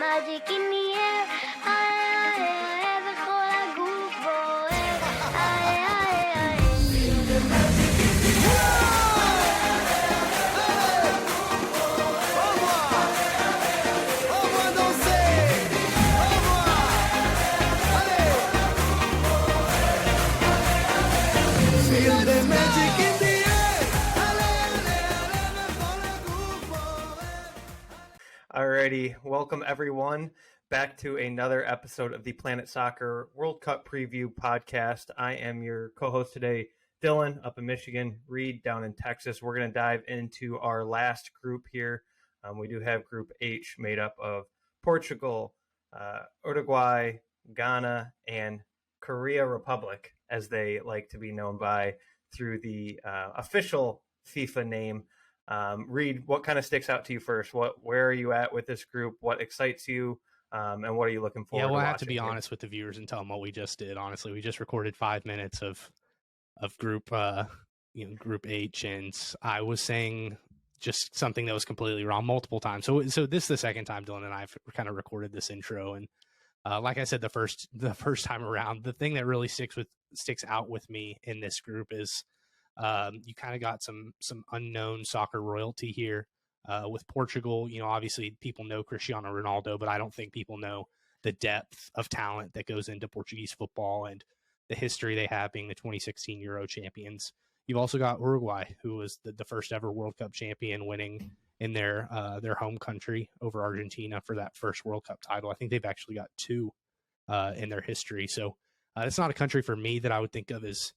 magic in the air. וכל הגוף בוער. Feel the magic in the air. Alrighty, welcome everyone back to another episode of the Planet Soccer World Cup Preview Podcast. I am your co-host today, Dylan, up in Michigan, Reed down in Texas. We're going to dive into our last group here. We do have Group H made up of Portugal, Uruguay, Ghana, and Korea Republic, as they like to be known by through the official FIFA name. Reed, what kind of sticks out to you first? Where are you at with this group? What excites you? And what are you looking forward to? Yeah, we'll have watching to be here? honest with the viewers and tell them what we just did. Honestly, we just recorded 5 minutes of group Group H, and I was saying just something that was completely wrong multiple times. So this is the second time Dylan and I have kind of recorded this intro, and like I said, the first time around, the thing that really sticks out with me in this group is you kind of got some unknown soccer royalty here with Portugal. You know, obviously people know Cristiano Ronaldo, but I don't think people know the depth of talent that goes into Portuguese football and the history they have being the 2016 Euro champions. You've also got Uruguay, who was the first ever World Cup champion, winning in their home country over Argentina for that first World Cup title. I think they've actually got 2 in their history. So it's not a country for me that I would think of as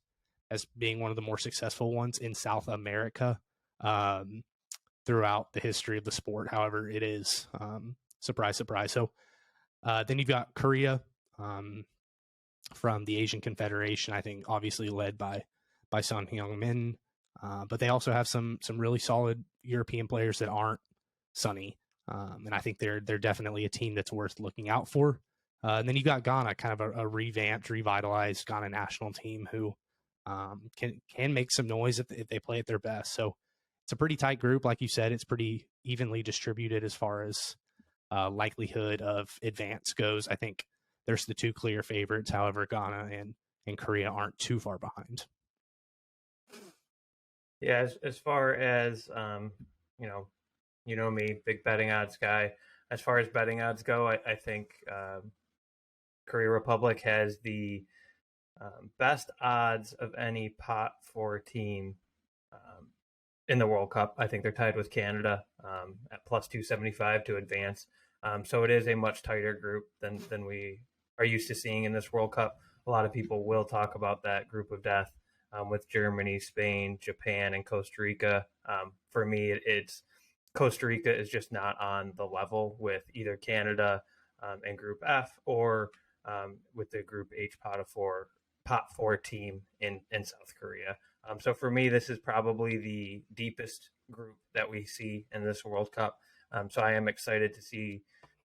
being one of the more successful ones in South America throughout the history of the sport. However, it is, surprise, surprise. So then you've got Korea from the Asian Confederation, I think obviously led by Son Heung-min. But they also have some really solid European players that aren't Sonny. And I think they're definitely a team that's worth looking out for. And then you've got Ghana, kind of a revamped, revitalized Ghana national team who can make some noise if they play at their best. So it's a pretty tight group. Like you said, it's pretty evenly distributed as far as likelihood of advance goes. I think there's the 2 clear favorites. However, Ghana and Korea aren't too far behind. Yeah, as far as you know me, big betting odds guy. As far as betting odds go, I think Korea Republic has the best odds of any pot 4 team in the World Cup. I think they're tied with Canada at plus 275 to advance. So it is a much tighter group than we are used to seeing in this World Cup. A lot of people will talk about that group of death with Germany, Spain, Japan, and Costa Rica. For me, it's Costa Rica is just not on the level with either Canada and Group F or with the Group H pot 4 team in South Korea. So for me, this is probably the deepest group that we see in this World Cup. So I am excited to see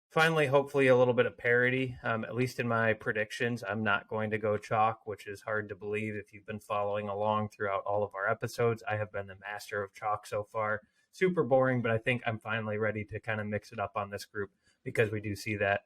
finally, hopefully, a little bit of parity, at least in my predictions. I'm not going to go chalk, which is hard to believe if you've been following along throughout all of our episodes. I have been the master of chalk so far. Super boring, but I think I'm finally ready to kind of mix it up on this group because we do see that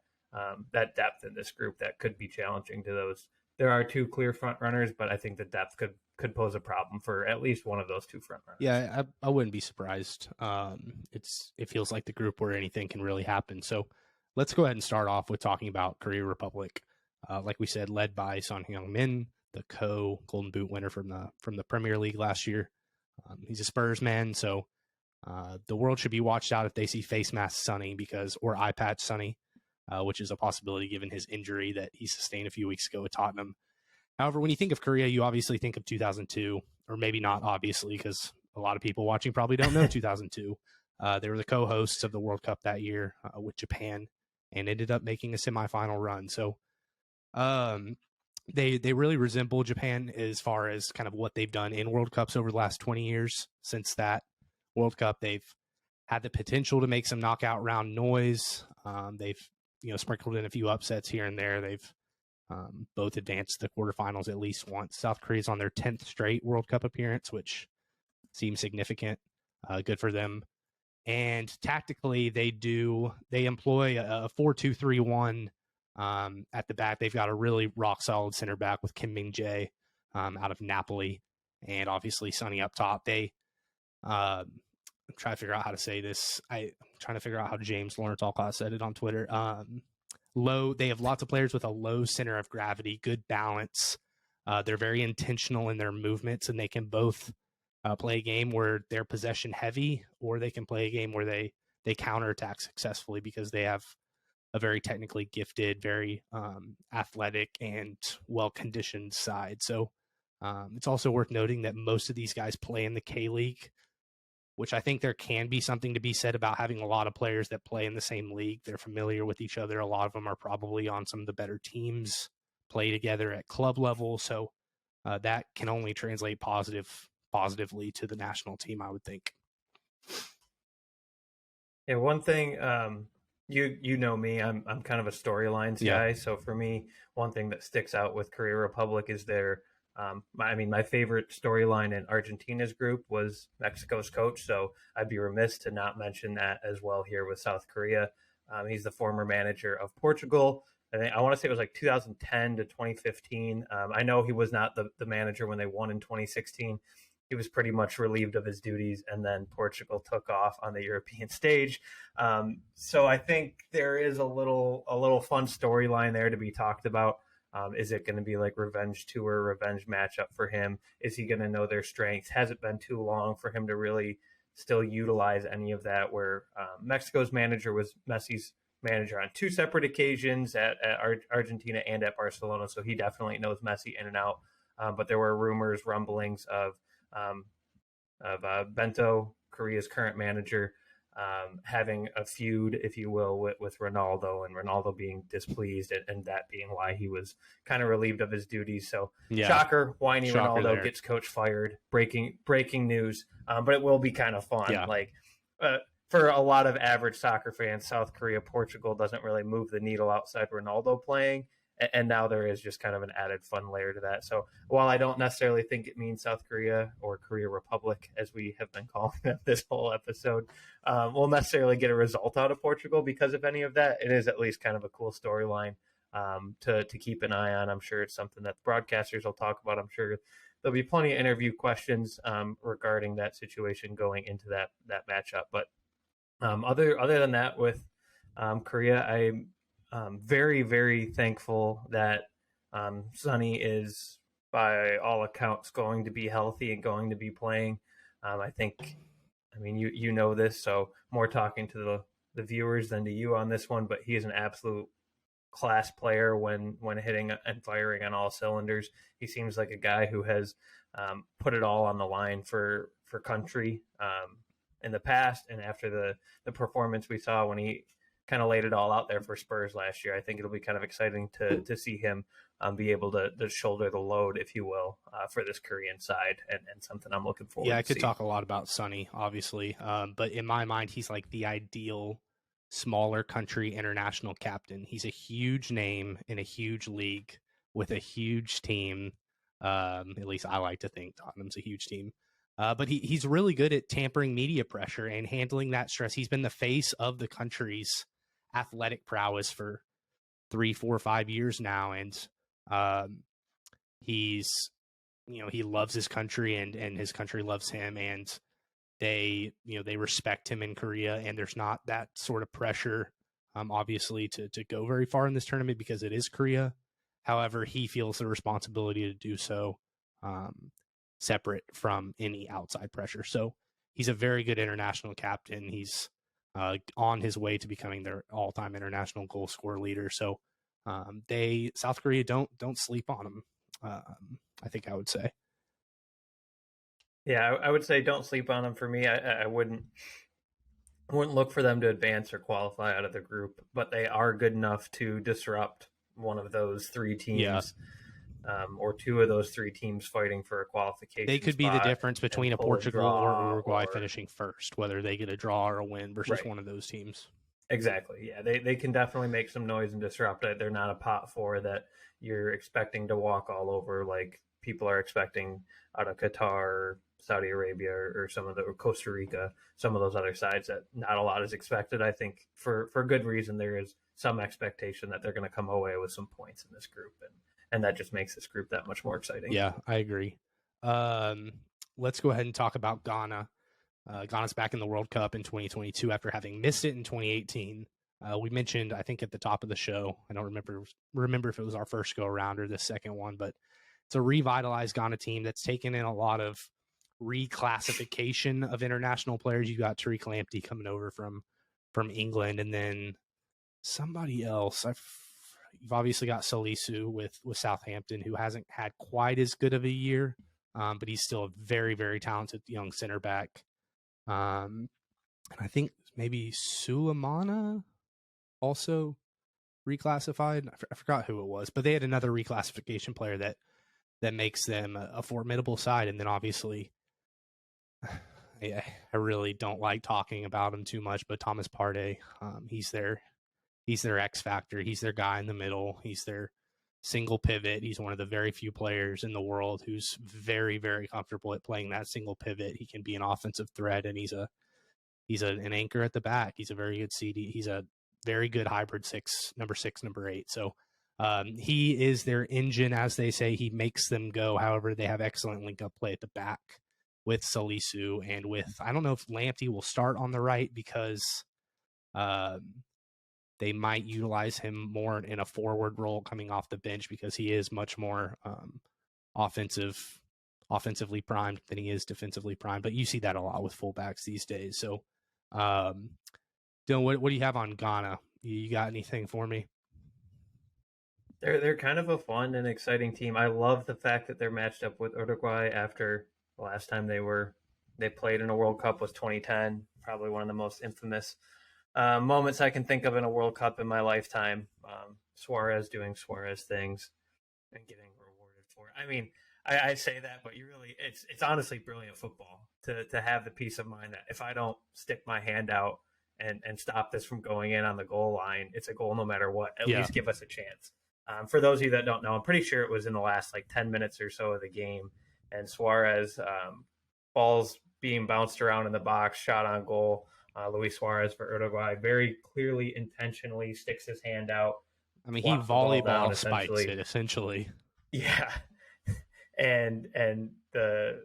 depth in this group that could be challenging to those. There are 2 clear front runners, but I think the depth could pose a problem for at least one of those 2 front runners. Yeah, I wouldn't be surprised. It feels like the group where anything can really happen. So let's go ahead and start off with talking about Korea Republic. Like we said, led by Son Heung-min, the Golden Boot winner from the Premier League last year. He's a Spurs man, so the world should be watched out if they see face mask Sonny or eye patch Sonny, which is a possibility given his injury that he sustained a few weeks ago with Tottenham. However, when you think of Korea, you obviously think of 2002, or maybe not obviously, because a lot of people watching probably don't know 2002. They were the co-hosts of the World Cup that year with Japan and ended up making a semifinal run. So they really resemble Japan as far as kind of what they've done in World Cups over the last 20 years. Since that World Cup, they've had the potential to make some knockout round noise. They've sprinkled in a few upsets here and there. They've both advanced to the quarterfinals at least once. South Korea's on their 10th straight World Cup appearance, which seems significant. Good for them. And tactically, they employ a 4-2-3-1 at the back. They've got a really rock solid center back with Kim Min Jae out of Napoli, and obviously Sonny up top. I'm trying to figure out how to say this. I'm trying to figure out how James Lawrence Alcott said it on Twitter. They have lots of players with a low center of gravity, good balance. They're very intentional in their movements, and they can both play a game where they're possession heavy, or they can play a game where they counterattack successfully because they have a very technically gifted, very athletic and well-conditioned side. So it's also worth noting that most of these guys play in the K-League, which I think there can be something to be said about having a lot of players that play in the same league. They're familiar with each other. A lot of them are probably on some of the better teams, play together at club level. So that can only translate positively to the national team, I would think. Yeah, one thing, you know me, I'm kind of a storylines guy. So for me, one thing that sticks out with Korea Republic is their my favorite storyline in Argentina's group was Mexico's coach, so I'd be remiss to not mention that as well here with South Korea. He's the former manager of Portugal. I want to say it was like 2010 to 2015. I know he was not the manager when they won in 2016. He was pretty much relieved of his duties, and then Portugal took off on the European stage. So I think there is a little fun storyline there to be talked about. Is it going to be like revenge tour, revenge matchup for him? Is he going to know their strengths? Has it been too long for him to really still utilize any of that? Where Mexico's manager was Messi's manager on two separate occasions at Argentina and at Barcelona, so he definitely knows Messi in and out. But there were rumblings of Bento, Korea's current manager, having a feud, if you will, with Ronaldo, and Ronaldo being displeased, and that being why he was kind of relieved of his duties. So shocker, whiny shocker Ronaldo gets coach fired. Breaking news, but it will be kind of fun. Yeah. For a lot of average soccer fans, South Korea, Portugal doesn't really move the needle outside Ronaldo playing. And now there is just kind of an added fun layer to that. So while I don't necessarily think it means South Korea or Korea Republic, as we have been calling them this whole episode, we'll necessarily get a result out of Portugal because of any of that, it is at least kind of a cool storyline to keep an eye on. I'm sure it's something that the broadcasters will talk about. I'm sure there'll be plenty of interview questions regarding that situation going into that matchup. But other than that, with Korea, I'm very, very thankful that Sonny is, by all accounts, going to be healthy and going to be playing. You know this, so more talking to the viewers than to you on this one, but he is an absolute class player when hitting and firing on all cylinders. He seems like a guy who has put it all on the line for country in the past, and after the performance we saw when he kind of laid it all out there for Spurs last year, I think it'll be kind of exciting to see him be able to shoulder the load, if you will, for this Korean side, and something I'm looking forward to. Yeah, I could talk a lot about Sonny, obviously, but in my mind, he's like the ideal smaller country international captain. He's a huge name in a huge league with a huge team. At least I like to think Tottenham's a huge team. But he's really good at tampering media pressure and handling that stress. He's been the face of the country's athletic prowess for 3, 4, 5 years now, and he loves his country, and his country loves him, and they respect him in Korea, and there's not that sort of pressure obviously to go very far in this tournament because it is Korea. However, he feels the responsibility to do so separate from any outside pressure. So he's a very good international captain. He's on his way to becoming their all-time international goal scorer leader. So South Korea don't sleep on him. I think I would say. Yeah, I would say don't sleep on them. For me, I wouldn't look for them to advance or qualify out of the group, but they are good enough to disrupt one of those three teams, or two of those three teams fighting for a qualification. They could be the difference between a Portugal or Uruguay finishing first, whether they get a draw or a win versus one of those teams. Exactly. Yeah, they can definitely make some noise and disrupt it. They're not a pot four that you're expecting to walk all over like people are expecting out of Qatar or Saudi Arabia or some of the or Costa Rica, some of those other sides that not a lot is expected. I think for good reason there is some expectation that they're going to come away with some points in this group, and that just makes this group that much more exciting. Yeah, I agree. Let's go ahead and talk about Ghana. Ghana's back in the World Cup in 2022 after having missed it in 2018. We mentioned, I think, at the top of the show, I don't remember if it was our first go around or the second one, but it's a revitalized Ghana team that's taken in a lot of reclassification of international players. You got Tariq Lamptey coming over from England, and then somebody else. You've obviously got Salisu with Southampton, who hasn't had quite as good of a year, but he's still a very, very talented young center back. And I think maybe Sulemana also reclassified. I forgot who it was, but they had another reclassification player that makes them a formidable side. And then obviously, I really don't like talking about him too much, but Thomas Partey, he's their X factor. He's their guy in the middle. He's their single pivot. He's one of the very few players in the world who's very, very comfortable at playing that single pivot. He can be an offensive threat, and he's an anchor at the back. He's a very good CD. He's a very good hybrid number 6, number 8. So he is their engine, as they say. He makes them go. However, they have excellent link-up play at the back with Salisu and with, I don't know if Lamptey will start on the right because they might utilize him more in a forward role coming off the bench because he is much more offensively primed than he is defensively primed. But you see that a lot with fullbacks these days. So, Dylan, what do you have on Ghana? You got anything for me? They're kind of a fun and exciting team. I love the fact that they're matched up with Uruguay after the last time they played in a World Cup was 2010, probably one of the most infamous moments I can think of in a World Cup in my lifetime. Suarez doing Suarez things and getting rewarded for it. I mean, I say that, but it's honestly brilliant football to have the peace of mind that if I don't stick my hand out and stop this from going in on the goal line, it's a goal no matter what. At least give us a chance. For those of you that don't know, I'm pretty sure it was in the last 10 minutes or so of the game, and Suarez balls being bounced around in the box, shot on goal. Luis Suarez for Uruguay very clearly, intentionally sticks his hand out. I mean, he volleyball spikes it essentially. Yeah, and the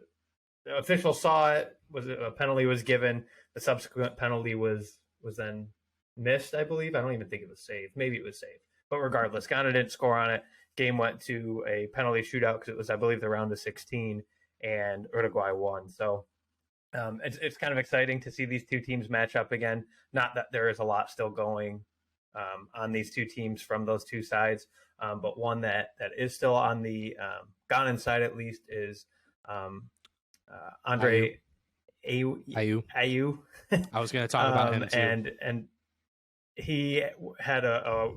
official saw it. A penalty was given. The subsequent penalty was then missed, I believe. I don't even think it was saved. Maybe it was saved. But regardless, Ghana didn't score on it. Game went to a penalty shootout because it was, I believe, the round of 16, and Uruguay won. So it's kind of exciting to see these two teams match up again. Not that there is a lot still going on these two teams from those two sides, but one that is still on the Ghanan side at least is Andre Ayew. I was going to talk about him too. And he had a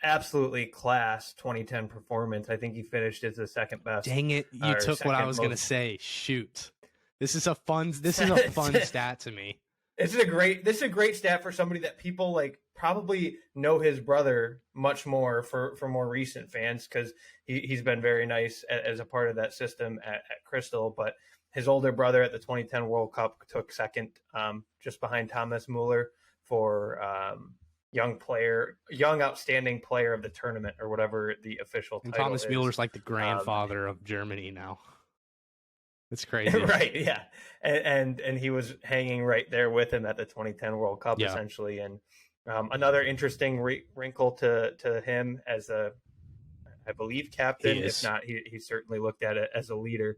absolutely class 2010 performance. I think he finished as the second best. Dang it! You took what I was going to say. Shoot, this is a fun stat to me. This is a great stat for somebody that people probably know his brother much more for more recent fans because he's been very nice as a part of that system at Crystal. But his older brother at the 2010 World Cup took second, just behind Thomas Muller for young outstanding player of the tournament or whatever the official title is. Thomas Mueller's like the grandfather of Germany now. It's crazy. Right, yeah. And he was hanging right there with him at the 2010 World Cup, essentially. And another interesting wrinkle to him as I believe, captain. If not, he certainly looked at it as a leader.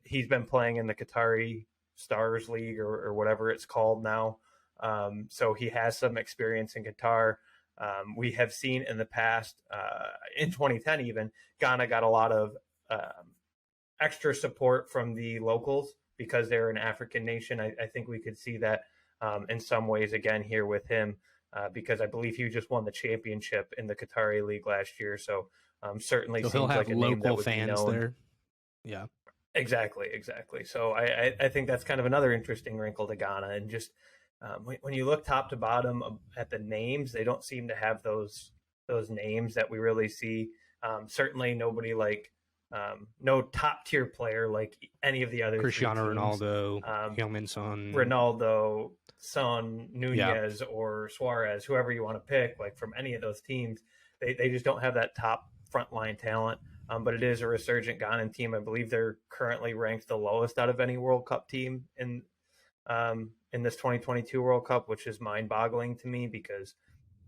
He's been playing in the Qatari Stars League or whatever it's called now. So he has some experience in Qatar. We have seen in the past, in 2010 even, Ghana got a lot of extra support from the locals because they're an African nation. I think we could see that in some ways again here with him because I believe he just won the championship in the Qatari League last year. So certainly so seems he'll have like a name that local would fans be known. there. Yeah. Exactly. So I think that's kind of another interesting wrinkle to Ghana. And just when you look top to bottom at the names, they don't seem to have those names that we really see. Certainly nobody like no top tier player like any of the other Cristiano three teams. Ronaldo, Heung-min Son, Ronaldo, Son, Nunez, or Suarez, whoever you want to pick, like from any of those teams, they just don't have that top frontline talent. But it is a resurgent Ghanan team. I believe they're currently ranked the lowest out of any World Cup team in this 2022 World Cup, which is mind-boggling to me because,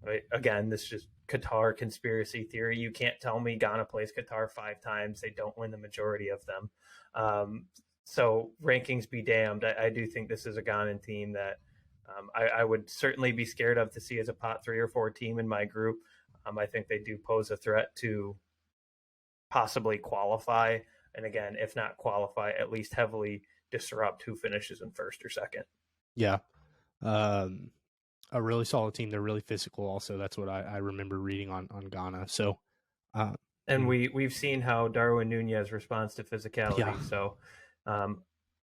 right, again, this is just Qatar conspiracy theory. You can't tell me Ghana plays Qatar 5 times. They don't win the majority of them. So rankings be damned. I do think this is a Ghanan team that I would certainly be scared of to see as a pot 3 or 4 team in my group. I think they do pose a threat to possibly qualify. And again, if not qualify, at least heavily disrupt who finishes in first or second. Yeah. A really solid team. They're really physical also. That's what I remember reading on Ghana. So, and we've seen how Darwin Nunez responds to physicality. Yeah. So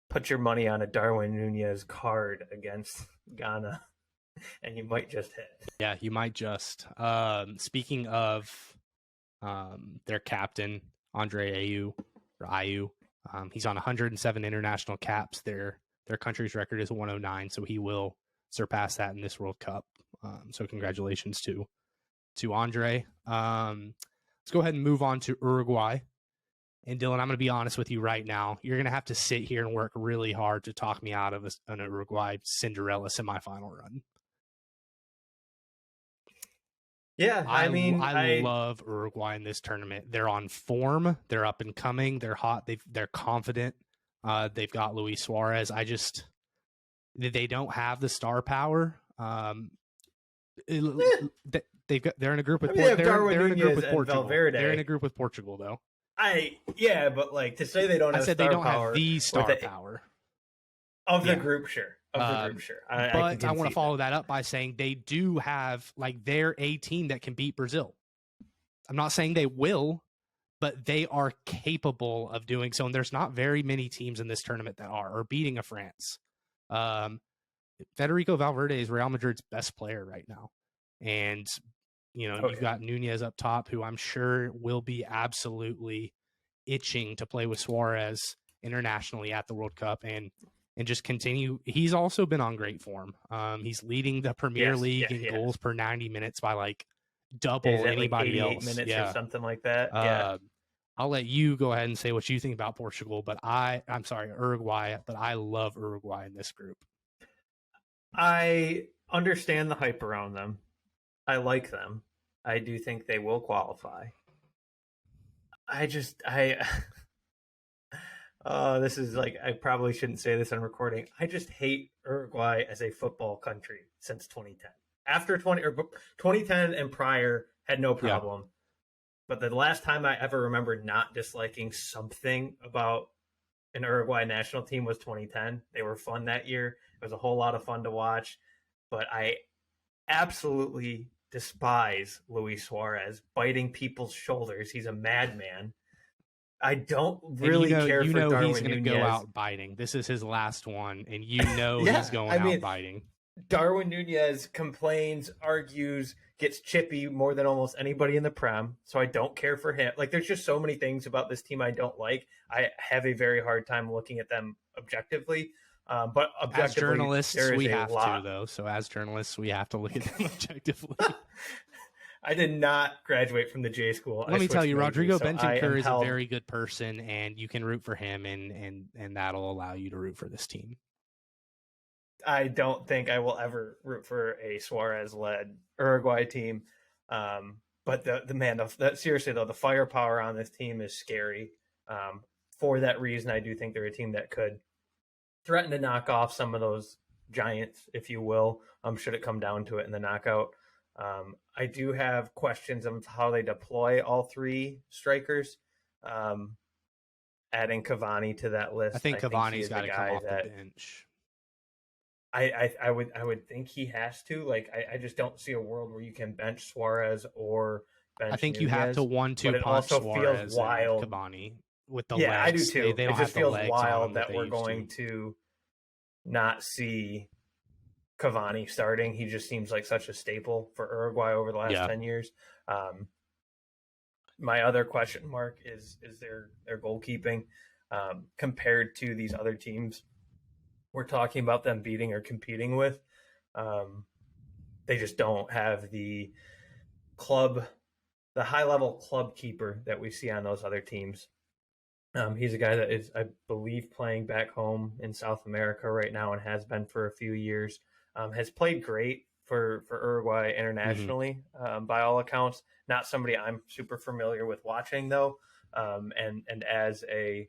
put your money on a Darwin Nunez card against Ghana and you might just hit. Yeah, you might just. Speaking of their captain, Andre Ayew, he's on 107 international caps. Their country's record is 109, so he will surpass that in this World Cup. So congratulations to Andre. Let's go ahead and move on to Uruguay. And Dylan, I'm going to be honest with you right now. You're going to have to sit here and work really hard to talk me out of an Uruguay Cinderella semifinal run. Yeah, I mean, I love Uruguay in this tournament. They're on form. They're up and coming. They're hot. They're confident. They've got Luis Suarez. They don't have the star power. They're in a group with. They're in a group with Portugal. Valverde. They're in a group with Portugal, though. But like to say they don't have I said star they don't power have the star power of the group, sure. But I want to follow that up by saying they do have like they're a team that can beat Brazil. I'm not saying they will, but they are capable of doing so. And there's not very many teams in this tournament that are beating a France. Federico Valverde is Real Madrid's best player right now. And, you've got Nunez up top, who I'm sure will be absolutely itching to play with Suarez internationally at the World Cup and just continue. He's also been on great form. He's leading the Premier League in goals per 90 minutes by like double anybody like else. Minutes or something like that. I'll let you go ahead and say what you think about Portugal, but I'm sorry, Uruguay, but I love Uruguay in this group. I understand the hype around them. I like them. I do think they will qualify. This is like, I probably shouldn't say this on recording. I just hate Uruguay as a football country since 2010. After 2010 and prior had no problem. But the last time I ever remember not disliking something about an Uruguay national team was 2010. They were fun that year. It was a whole lot of fun to watch. But I absolutely despise Luis Suarez biting people's shoulders. He's a madman. I don't really care for Darwin he's going to go out biting. This is his last one, and he's going out biting. Darwin Nunez complains, argues, gets chippy more than almost anybody in the Prem, so I don't care for him. Like, there's just so many things about this team I don't like. I have a very hard time looking at them objectively. But objectively, as journalists, we have to, though. So as journalists, we have to look at them objectively. I did not graduate from the J school. Let me tell you, Rodrigo Bentancur is a very good person, and you can root for him, and that'll allow you to root for this team. I don't think I will ever root for a Suarez-led Uruguay team. But seriously though, the firepower on this team is scary. For that reason, I do think they're a team that could threaten to knock off some of those giants, if you will. Should it come down to it in the knockout. I do have questions of how they deploy all three strikers. Adding Cavani to that list, I think Cavani's got to come off the bench. I would think he has to. Like, I just don't see a world where you can bench Suarez or bench. I think Nunez, you have to 1-2 punch Suarez and Cavani with the legs. Yeah, I do too. They don't it just have the feels legs wild that we're going to not see Cavani starting. He just seems like such a staple for Uruguay over the last 10 years. my other question mark is their goalkeeping compared to these other teams we're talking about them beating or competing with. They just don't have the high level club keeper that we see on those other teams. He's a guy that is, I believe, playing back home in South America right now and has been for a few years. Has played great for Uruguay internationally, by all accounts. Not somebody I'm super familiar with watching though, and as a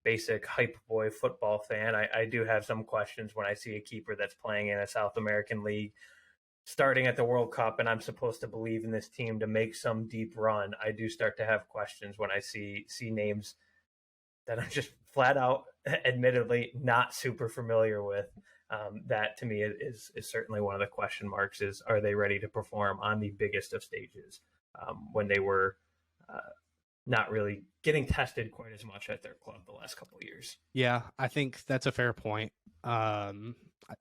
basic hype boy football fan, I do have some questions when I see a keeper that's playing in a South American league starting at the World Cup, and I'm supposed to believe in this team to make some deep run. I do start to have questions when I see names that I'm just flat out, admittedly, not super familiar with. That to me is certainly one of the question marks: is are they ready to perform on the biggest of stages when they were not really getting tested quite as much at their club the last couple of years? Yeah, I think that's a fair point.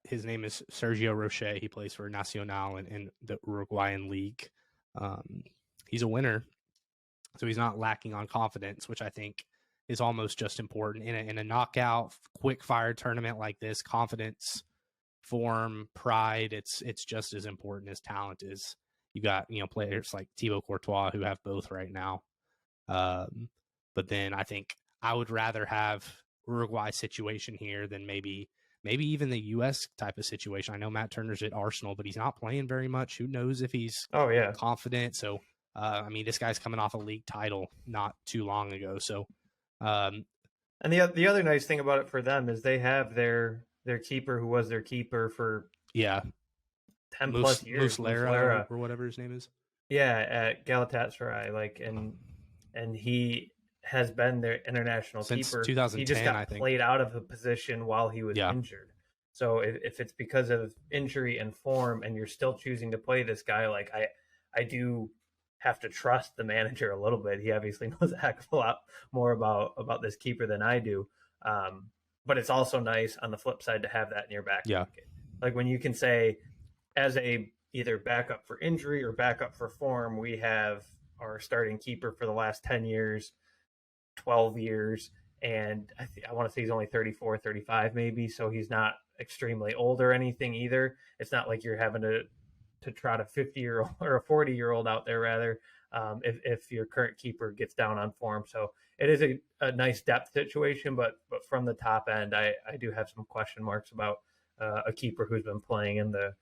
His name is Sergio Rocher. He plays for Nacional in the Uruguayan league. He's a winner, so he's not lacking on confidence, which I think is almost just important in a knockout, quick fire tournament like this. Confidence, form, pride, it's just as important as talent is. You got players like Thibaut Courtois who have both right now. But then I think I would rather have Uruguay's situation here than maybe even the U.S. type of situation. I know Matt Turner's at Arsenal, but he's not playing very much. Who knows if he's confident? So, this guy's coming off a league title not too long ago. So, and the other nice thing about it for them is they have their keeper who was their keeper for 10 plus years, Muslera or whatever his name is. Yeah, at Galatasaray, and he has been their international since keeper. 2010. He just got played out of a position while he was injured. So if it's because of injury and form, and you're still choosing to play this guy, I do have to trust the manager a little bit. He obviously knows a heck of a lot more about this keeper than I do. But it's also nice on the flip side to have that in your back pocket. Like when you can say, as a either backup for injury or backup for form, we have our starting keeper for the last 10 years, 12 years, and I want to say he's only 34, 35 maybe, so he's not extremely old or anything either. It's not like you're having to trot a 50-year-old or a 40-year-old out there, rather, if your current keeper gets down on form. So it is a nice depth situation, but from the top end, I do have some question marks about a keeper who's been playing in the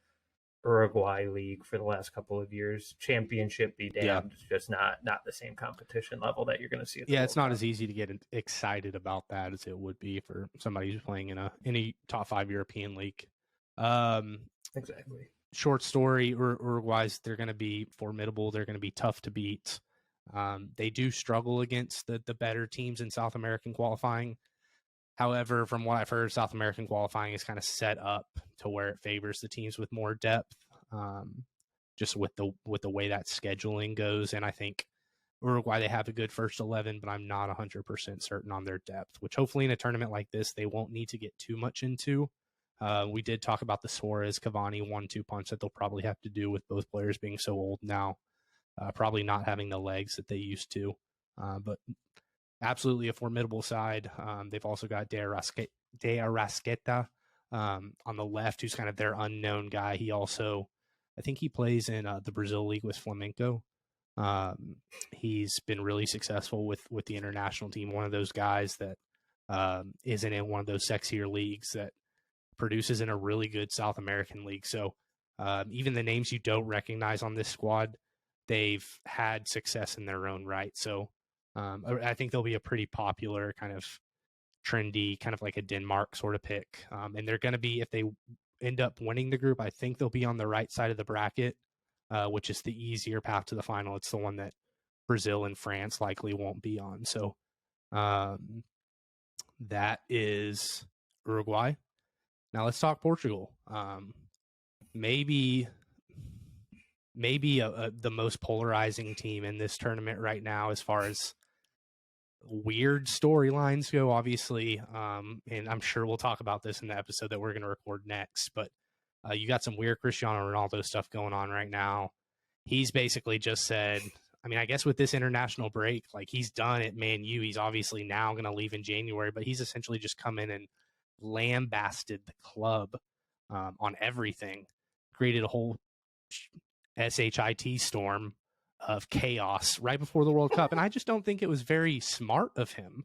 Uruguay league for the last couple of years. Championship be damned. It's just not the same competition level that you're going to see. It's not as easy to get excited about that as it would be for somebody who's playing in a top 5 European league. Exactly. Short story, Uruguay's, they're going to be formidable. They're going to be tough to beat. They do struggle against the better teams in South American qualifying. However, from what I've heard, South American qualifying is kind of set up to where it favors the teams with more depth, just with the way that scheduling goes. And I think Uruguay, they have a good first 11, but I'm not 100% certain on their depth, which hopefully in a tournament like this, they won't need to get too much into. We did talk about the Suarez-Cavani 1-2 punch that they'll probably have to do with both players being so old now, probably not having the legs that they used to. But absolutely a formidable side. They've also got De Arrasqueta on the left, who's kind of their unknown guy. He also, I think he plays in the Brazil league with Flamengo. He's been really successful with the international team. One of those guys that isn't in one of those sexier leagues that produces in a really good South American league. So even the names you don't recognize on this squad, they've had success in their own right. So I think they'll be a pretty popular, kind of trendy, kind of like a Denmark sort of pick. And they're going to be, if they end up winning the group, I think they'll be on the right side of the bracket, which is the easier path to the final. It's the one that Brazil and France likely won't be on. So that is Uruguay. Now let's talk Portugal. Maybe the most polarizing team in this tournament right now as far as weird storylines go, obviously. And I'm sure we'll talk about this in the episode that we're going to record next. But you got some weird Cristiano Ronaldo stuff going on right now. He's basically just said, I mean, I guess with this international break, like he's done at Man U, he's obviously now going to leave in January, but he's essentially just come in and lambasted the club on everything, created a whole SHIT storm of chaos right before the World Cup. And I just don't think it was very smart of him.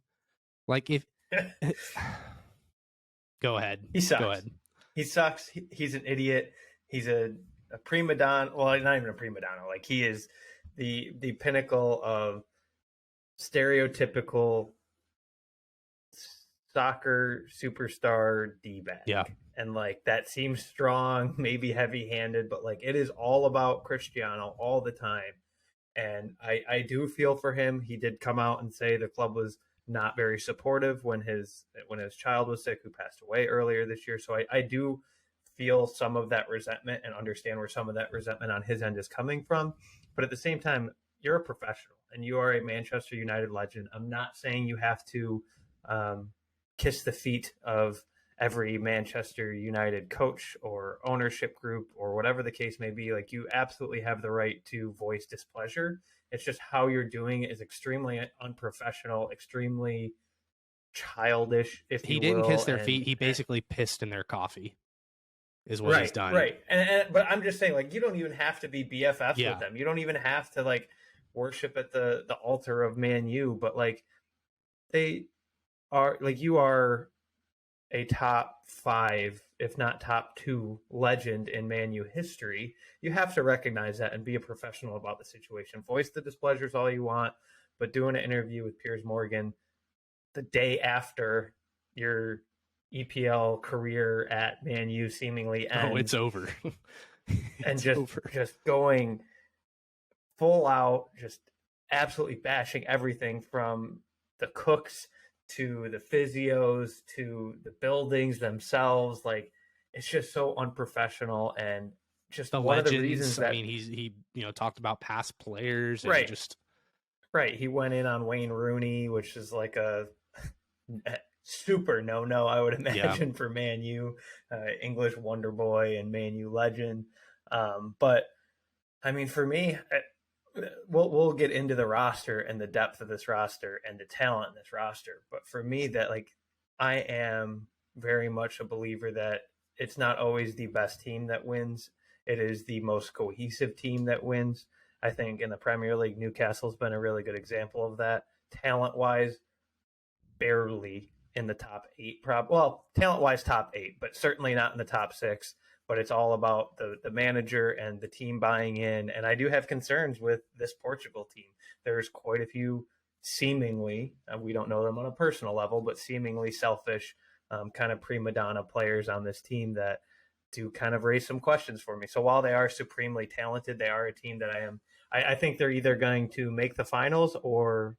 Like if go ahead. He sucks. Go ahead. He sucks. He's an idiot. He's a prima donna. Well, not even a prima donna. Like he is the pinnacle of stereotypical soccer superstar D-bag. Yeah. And like that seems strong, maybe heavy-handed, but like it is all about Cristiano all the time. And I do feel for him. He did come out and say the club was not very supportive when his child was sick, who passed away earlier this year. So I do feel some of that resentment and understand where some of that resentment on his end is coming from. But at the same time, you're a professional and you are a Manchester United legend. I'm not saying you have to kiss the feet of every Manchester United coach or ownership group or whatever the case may be. Like you absolutely have the right to voice displeasure. It's just how you're doing it is extremely unprofessional, extremely childish, if you will. He didn't kiss their feet. He basically pissed in their coffee is what he's done. Right. But I'm just saying, like, you don't even have to be BFFs with them. You don't even have to, like, worship at the altar of Man U. But, like, they are, like, you are a top 5, if not top 2 legend in Man U history. You have to recognize that and be a professional about the situation. Voice the displeasures all you want, but doing an interview with Piers Morgan the day after your EPL career at Man U seemingly ends. Oh, it's over. And just going full out, just absolutely bashing everything from the cooks to the physios to the buildings themselves. Like it's just so unprofessional and just the one legends, of the reasons that, I mean, he talked about past players and Right. just right. He went in on Wayne Rooney, which is like a super no, I would imagine, for Man U, English wonder boy and Man U legend. But I mean, for me, we'll get into the roster and the depth of this roster and the talent in this roster. But for me, that like I am very much a believer that it's not always the best team that wins. It is the most cohesive team that wins. I think in the Premier League, Newcastle's been a really good example of that. Talent-wise, barely in the top 8. Talent-wise, top 8, but certainly not in the top 6. But it's all about the manager and the team buying in. And I do have concerns with this Portugal team. There's quite a few seemingly, we don't know them on a personal level, but seemingly selfish kind of prima donna players on this team that do kind of raise some questions for me. So while they are supremely talented, they are a team that I think they're either going to make the finals or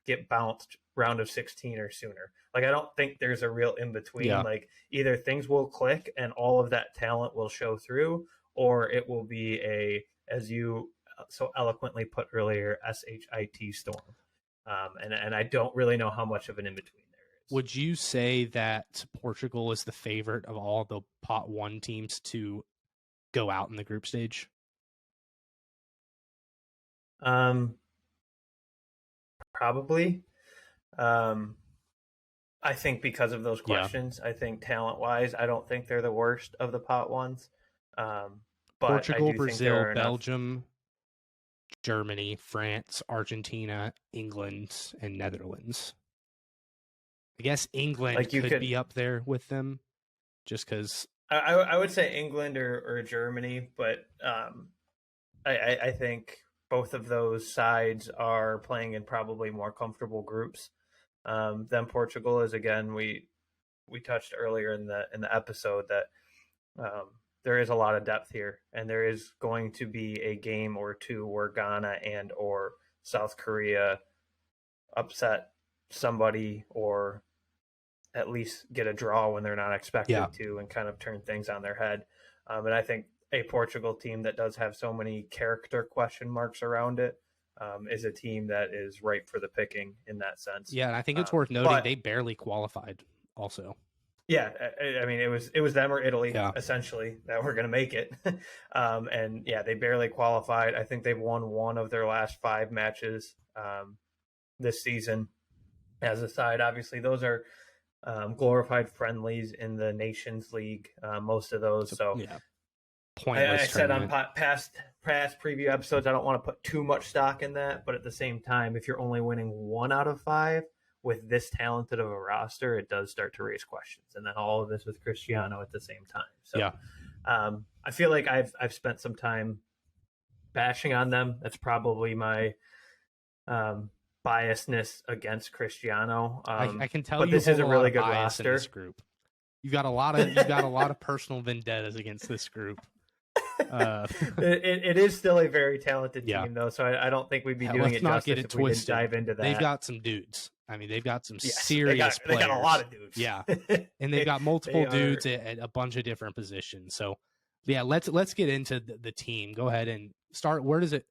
get bounced round of 16 or sooner. Like I don't think there's a real in between. Yeah. Like either things will click and all of that talent will show through, or it will be a, as you so eloquently put earlier, SHIT storm. And I don't really know how much of an in between there is. Would you say that Portugal is the favorite of all the pot 1 teams to go out in the group stage? Probably. I think because of those questions, I think talent-wise, I don't think they're the worst of the pot 1s. But Portugal, I do Brazil, think there are Belgium, Germany, France, Argentina, England, and Netherlands. I guess England Like, you could could- be up there with them just because. I would say England or Germany, but I think both of those sides are playing in probably more comfortable groups than Portugal is. Again, we touched earlier in the episode that there is a lot of depth here, and there is going to be a game or two where Ghana and or South Korea upset somebody or at least get a draw when they're not expected to and kind of turn things on their head. And I think a Portugal team that does have so many character question marks around it is a team that is ripe for the picking in that sense. Yeah, and I think it's worth noting they barely qualified also. Yeah, I mean, it was them or Italy Yeah. essentially that were going to make it, and yeah, they barely qualified. I think they've won one of their last 5 matches this season. As a side, obviously, those are glorified friendlies in the Nations League. Most of those, so yeah, pointless. I said on tournament. past preview episodes, I don't want to put too much stock in that, but at the same time, if you're only winning 1 out of 5 with this talented of a roster, it does start to raise questions. And then all of this with Cristiano at the same time. So Yeah. I feel like I've spent some time bashing on them. That's probably my biasness against Cristiano. I can tell but you this hold is a lot really of good bias in roster. this group. You've got a lot of personal vendettas against this group. It is still a very talented Yeah. team, though, so I don't think we'd be Yeah, doing let's it not justice get it if we didn't twisted. dive into that. They've got some dudes. I mean, they've got some Yes, serious they got a lot of dudes. Yeah. And they've got multiple They are- dudes at a bunch of different positions. So, yeah, let's get into the team. Go ahead and start. Where does it?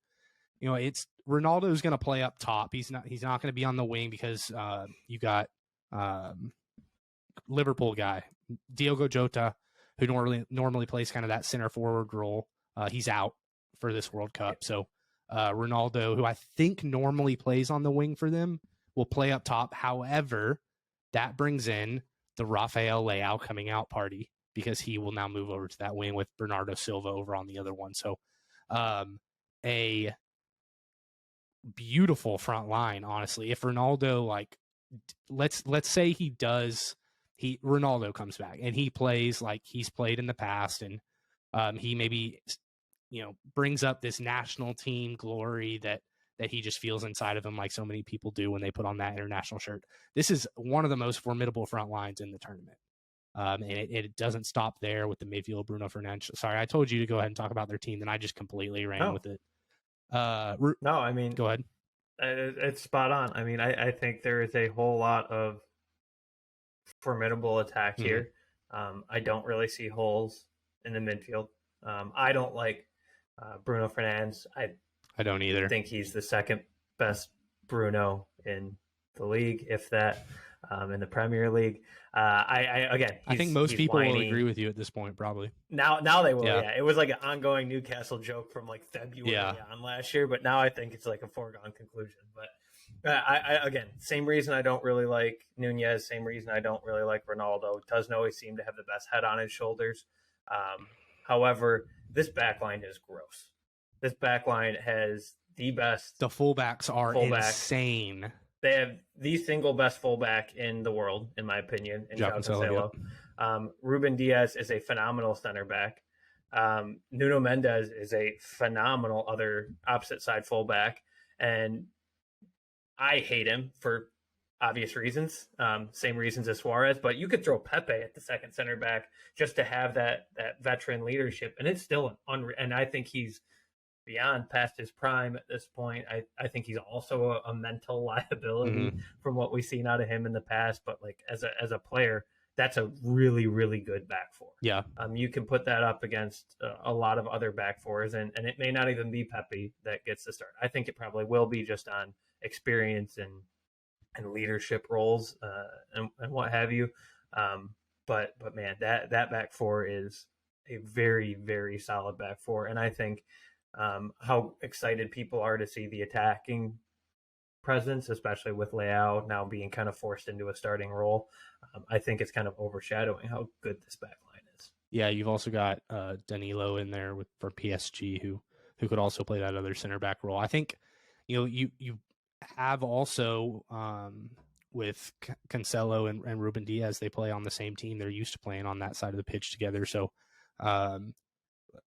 You know, it's Ronaldo's going to play up top. He's not going to be on the wing because you got Liverpool guy Diogo Jota, who normally plays kind of that center forward role. He's out for this World Cup. So Ronaldo, who I think normally plays on the wing for them, will play up top. However, that brings in the Rafael Leao coming out party because he will now move over to that wing with Bernardo Silva over on the other one. So a beautiful front line, honestly. If Ronaldo, like, let's say Ronaldo comes back and he plays like he's played in the past, and he maybe, you know, brings up this national team glory that he just feels inside of him, like so many people do when they put on that international shirt. This is one of the most formidable front lines in the tournament. And it doesn't stop there with the midfield. Bruno Fernandes. Sorry, I told you to go ahead and talk about their team, then I just completely ran with it. No, I mean, go ahead. It's spot on. I mean, I think there is a whole lot of formidable attack here. I don't really see holes in the midfield. I don't like Bruno Fernandes. I don't either. I think he's the second best Bruno in the league, if that, in the Premier League. I think most people whiny. will agree with you at this point, probably. Now they will. Yeah. It was like an ongoing Newcastle joke from like February on last year, but now I think it's like a foregone conclusion. But I again, same reason I don't really like Nunez, same reason I don't really like Ronaldo. Doesn't always seem to have the best head on his shoulders. However, this backline is gross. This backline has the best. The fullbacks are insane. They have the single best fullback in the world, in my opinion, in João Cancelo. Ruben Diaz is a phenomenal center back. Nuno Mendes is a phenomenal other opposite side fullback. And I hate him for obvious reasons, same reasons as Suarez, but you could throw Pepe at the second center back just to have that veteran leadership. And it's still and I think he's beyond past his prime at this point. I think he's also a mental liability from what we've seen out of him in the past. But like as a player, that's a really, really good back four. Yeah. You can put that up against a lot of other back fours, and it may not even be Pepe that gets the start. I think it probably will be just on experience and leadership roles and what have you. But man, that back four is a very, very solid back four. And I think how excited people are to see the attacking presence, especially with Leao now being kind of forced into a starting role. I think it's kind of overshadowing how good this back line is. Yeah, you've also got Danilo in there for PSG who could also play that other center back role. I think, you have also with Cancelo and Ruben Diaz, they play on the same team. They're used to playing on that side of the pitch together. So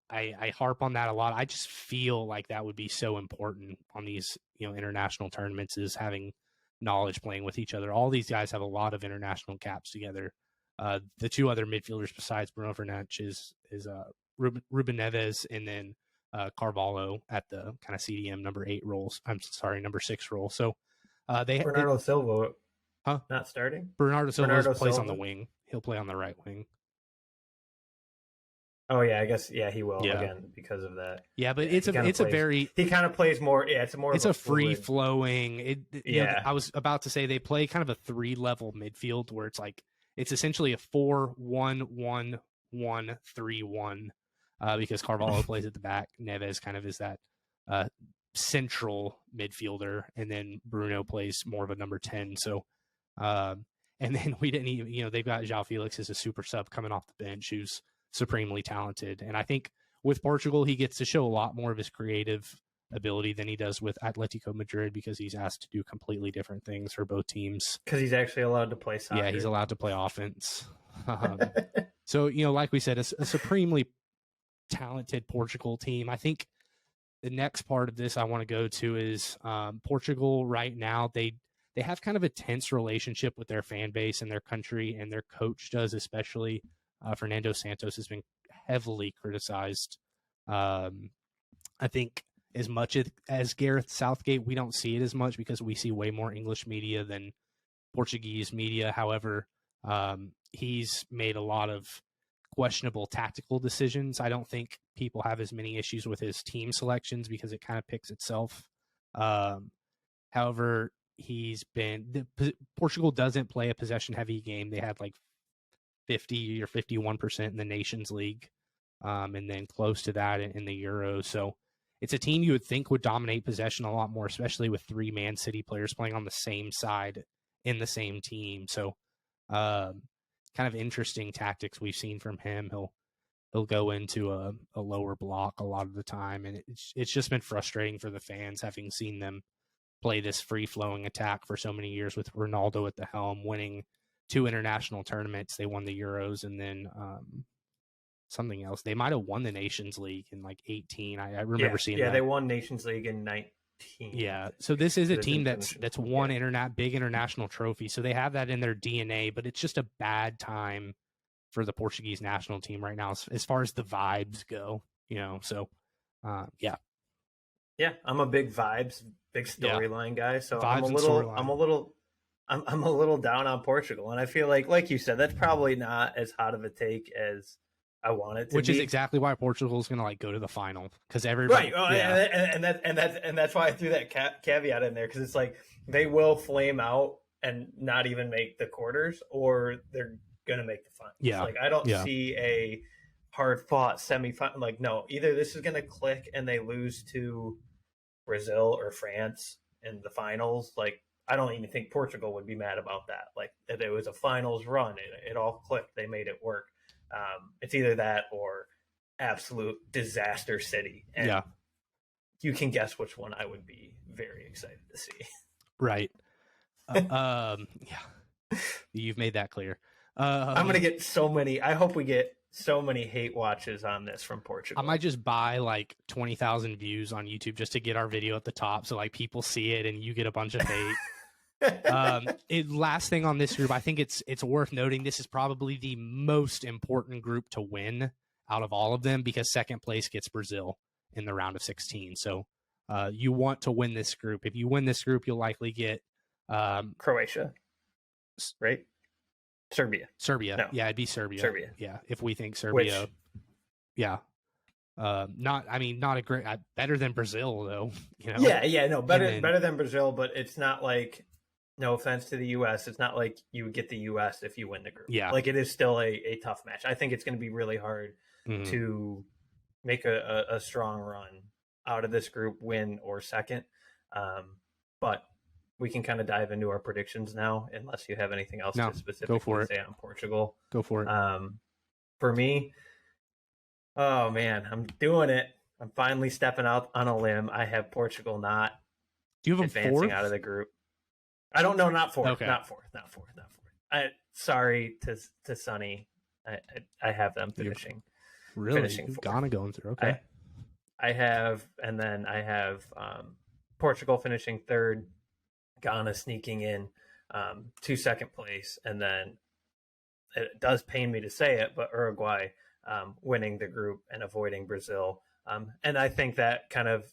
I harp on that a lot. I just feel like that would be so important on these, international tournaments, is having knowledge playing with each other. All these guys have a lot of international caps together. The two other midfielders besides Bruno Fernandes is Ruben Neves and then Carvalho at the kind of CDM number 6 role. So Bernardo Silva, not starting. Bernardo Silva plays on the wing. He'll play on the right wing. Oh yeah, I guess he will again because of that. Yeah, but he kind of plays more. Yeah, it's a free flowing. I was about to say they play kind of a 3-level midfield where it's like it's essentially a 4-1-1-1-3-1 because Carvalho plays at the back. Neves kind of is that central midfielder, and then Bruno plays more of a number 10. So, and then we didn't even, they've got João Felix as a super sub coming off the bench who's supremely talented. And I think with Portugal, he gets to show a lot more of his creative ability than he does with Atletico Madrid because he's asked to do completely different things for both teams. Because he's actually allowed to play soccer. Yeah, he's allowed to play offense. So, like we said, a supremely talented Portugal team. I think the next part of this I want to go to is Portugal right now. They have kind of a tense relationship with their fan base and their country, and their coach does especially. Fernando Santos has been heavily criticized. I think as much as Gareth Southgate, we don't see it as much because we see way more English media than Portuguese media. However, he's made a lot of questionable tactical decisions. I don't think people have as many issues with his team selections because it kind of picks itself. However, Portugal doesn't play a possession heavy game. They had like 50 or 51% in the Nations League, and then close to that in the Euros. So it's a team you would think would dominate possession a lot more, especially with 3 Man City players playing on the same side in the same team. So kind of interesting tactics we've seen from him. He'll go into a lower block a lot of the time, and it's just been frustrating for the fans having seen them play this free-flowing attack for so many years with Ronaldo at the helm, winning 2 international tournaments. They won the Euros and then something else. They might have won the Nations League in like 18. I remember seeing that. Yeah, they won Nations League in 19. Yeah, so this is a team that's won big international trophy. So they have that in their DNA, but it's just a bad time for the Portuguese national team right now as far as the vibes go. So yeah. Yeah, I'm a big vibes, big storyline guy. So I'm a little down on Portugal, and I feel like you said, that's probably not as hot of a take as I want it to Which be. is exactly why Portugal is going to go to the final, because everybody, right? And that's why I threw that caveat in there, because it's like they will flame out and not even make the quarters, or they're going to make the finals. Yeah, I don't see a hard fought semifinal. No, either this is going to click and they lose to Brazil or France in the finals. I don't even think Portugal would be mad about that. If it was a finals run, it all clicked. They made it work. It's either that or absolute disaster city. And you can guess which one I would be very excited to see. Right. Yeah. You've made that clear. I'm going to get so many. I hope we get so many hate watches on this from Portugal. I might just buy 20,000 views on YouTube just to get our video at the top. So people see it and you get a bunch of hate. Last thing on this group, I think it's worth noting this is probably the most important group to win out of all of them, because second place gets Brazil in the round of 16. So you want to win this group. If you win this group, you'll likely get Croatia, right? Serbia. No. Yeah, it'd be Serbia. Yeah, if we think Which, Serbia. Yeah. Not a great, better than Brazil though. Better than Brazil, but it's not no offense to the U.S., it's not like you would get the U.S. if you win the group. Yeah. It is still a tough match. I think it's going to be really hard to make a strong run out of this group, win or second. But we can kind of dive into our predictions now, unless you have anything else to specifically say on Portugal. Go for it. For me, oh man, I'm doing it. I'm finally stepping out on a limb. I have Portugal not Do you have advancing fourth? out of the group. I don't know, not fourth. Okay. Not fourth. Sorry to Sonny. I have them finishing. Finishing fourth. Ghana going through. Okay. I have Portugal finishing third, Ghana sneaking in to second place, and then it does pain me to say it, but Uruguay winning the group and avoiding Brazil. And I think that kind of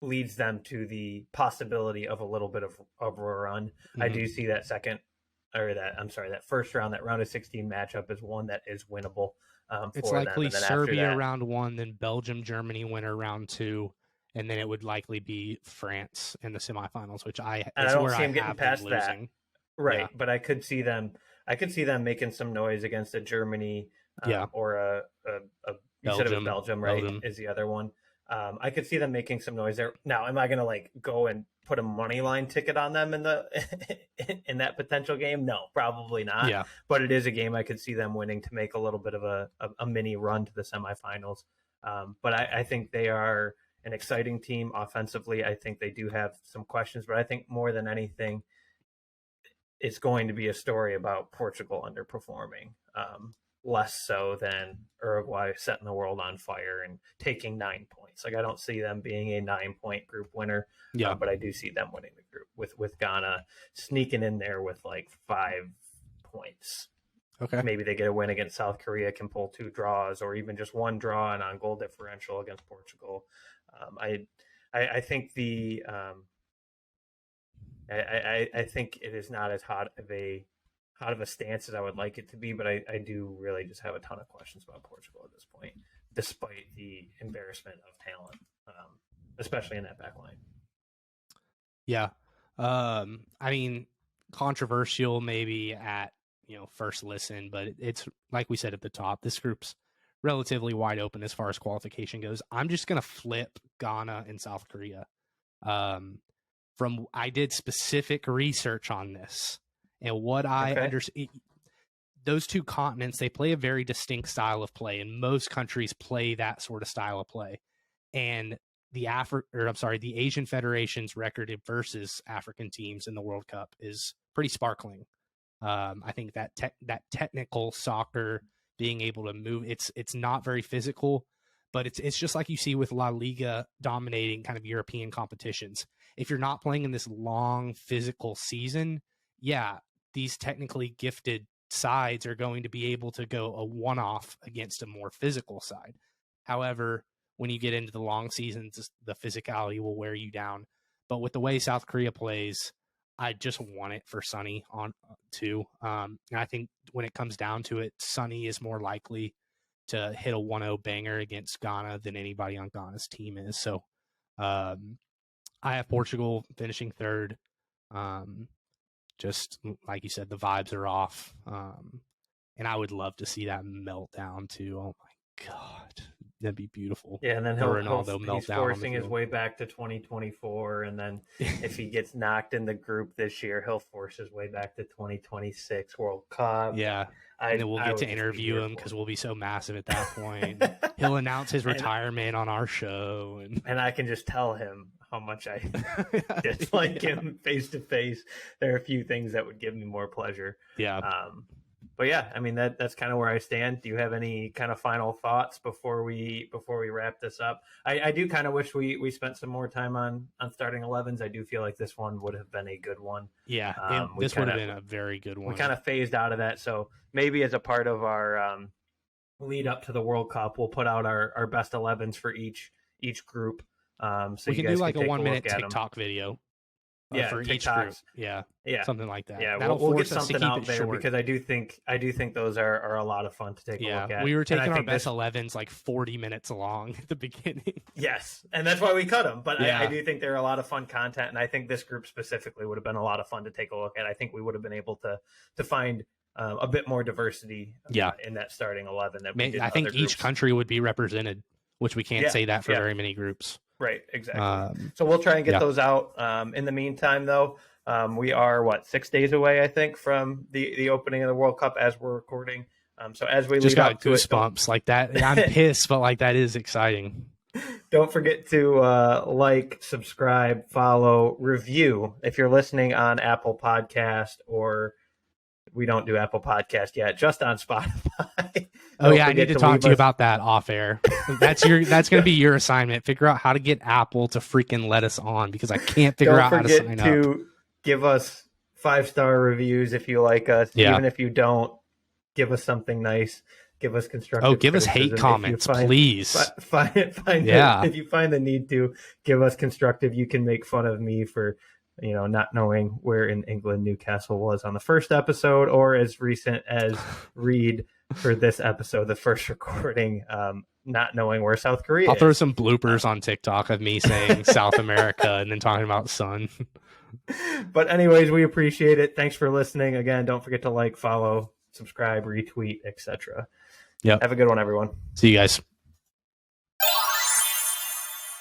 leads them to the possibility of a little bit of a run. Mm-hmm. I do see that first round, that round of 16 matchup is one that is winnable. It's likely Serbia round 1, then Belgium, Germany winner round 2, and then it would likely be France in the semifinals, which I don't see them getting past that. Right, yeah. But I could see them I could see them making some noise against a Germany or a you said it was Belgium, right? Belgium. Is the other one. I could see them making some noise there. Now, am I going to like go and put a money line ticket on them in the in that potential game? No, probably not. Yeah. But it is a game I could see them winning to make a little bit of a mini run to the semifinals. But I think they are an exciting team offensively. I think they do have some questions, but I think more than anything, it's going to be a story about Portugal underperforming. Less so than Uruguay setting the world on fire and taking 9 points. Like I don't see them being a 9-point group winner. Yeah, but I do see them winning the group with Ghana sneaking in there with like 5 points. Okay. Maybe they get a win against South Korea, can pull 2 draws, or even just 1 draw and on goal differential against Portugal. I think the I think it is not as hot of a stance as I would like it to be, but I do really just have a ton of questions about Portugal at this point, despite the embarrassment of talent, especially in that back line. Yeah. I mean, controversial maybe at, first listen, but it's like we said at the top, this group's relatively wide open as far as qualification goes. I'm just going to flip Ghana and South Korea. I did specific research on this. And what I understand, those two continents, they play a very distinct style of play, and most countries play that sort of style of play. And the Asian Federation's record versus African teams in the World Cup is pretty sparkling. I think that technical soccer, being able to move, it's not very physical, but it's just like you see with La Liga dominating kind of European competitions. If you're not playing in this long physical season, yeah, these technically gifted sides are going to be able to go a one-off against a more physical side. However, when you get into the long seasons, the physicality will wear you down. But with the way South Korea plays, I just want it for Sonny on too. And I think when it comes down to it, Sonny is more likely to hit a 1-0 banger against Ghana than anybody on Ghana's team is. So I have Portugal finishing third. Just like you said, the vibes are off. And I would love to see that meltdown too. Oh my God. That'd be beautiful. Yeah, and then he's forcing his way back to 2024. And then if he gets knocked in the group this year, he'll force his way back to 2026 World Cup. Yeah. And then we'll get to interview him because we'll be so massive at that point. He'll announce his retirement on our show. And I can just tell him how much I dislike him face to face. There are a few things that would give me more pleasure. Yeah. But yeah, I mean that's kind of where I stand. Do you have any kind of final thoughts before we wrap this up? I do kind of wish we spent some more time on starting 11s. I do feel like this one would have been a good one. Yeah, this would have been a very good one. We kind of phased out of that, so maybe as a part of our lead up to the World Cup, we'll put out our best 11s for each group. So we can do like a 1-minute TikTok video. For TikToks. each group. Yeah, something like that. Yeah, we'll get something out there short. Because I do think those are a lot of fun to take a look at. We were taking our best 11s like 40 minutes long at the beginning. Yes, and that's why we cut them. But I do think they're a lot of fun content, and I think this group specifically would have been a lot of fun to take a look at. I think we would have been able to find a bit more diversity in that starting 11. I think each country would be represented, which we can't say that for very many groups. Right, exactly. So we'll try and get those out. In the meantime, though, we are 6 days away, I think, from the opening of the World Cup as we're recording. So as we just lead got up to goosebumps like that. I'm pissed, but like that is exciting. Don't forget to like, subscribe, follow, review if you're listening on Apple Podcast, or we don't do Apple Podcast yet, just on Spotify. Oh yeah, I need to talk to you about that off air. That's going to be your assignment. Figure out how to get Apple to freaking let us on, because I can't figure out how to sign up. Don't forget to give us 5-star reviews if you like us. Yeah. Even if you don't, give us something nice. Give us constructive. Oh, give us hate comments, please. If you find the need to give us constructive, you can make fun of me for not knowing where in England Newcastle was on the first episode, or as recent as Reed for this episode, the first recording, not knowing where South Korea I'll throw some bloopers on TikTok of me saying South America and then talking about sun. But anyways, we appreciate it. Thanks for listening. Again, don't forget to like, follow, subscribe, retweet, etc. Yep. Have a good one, everyone. See you guys.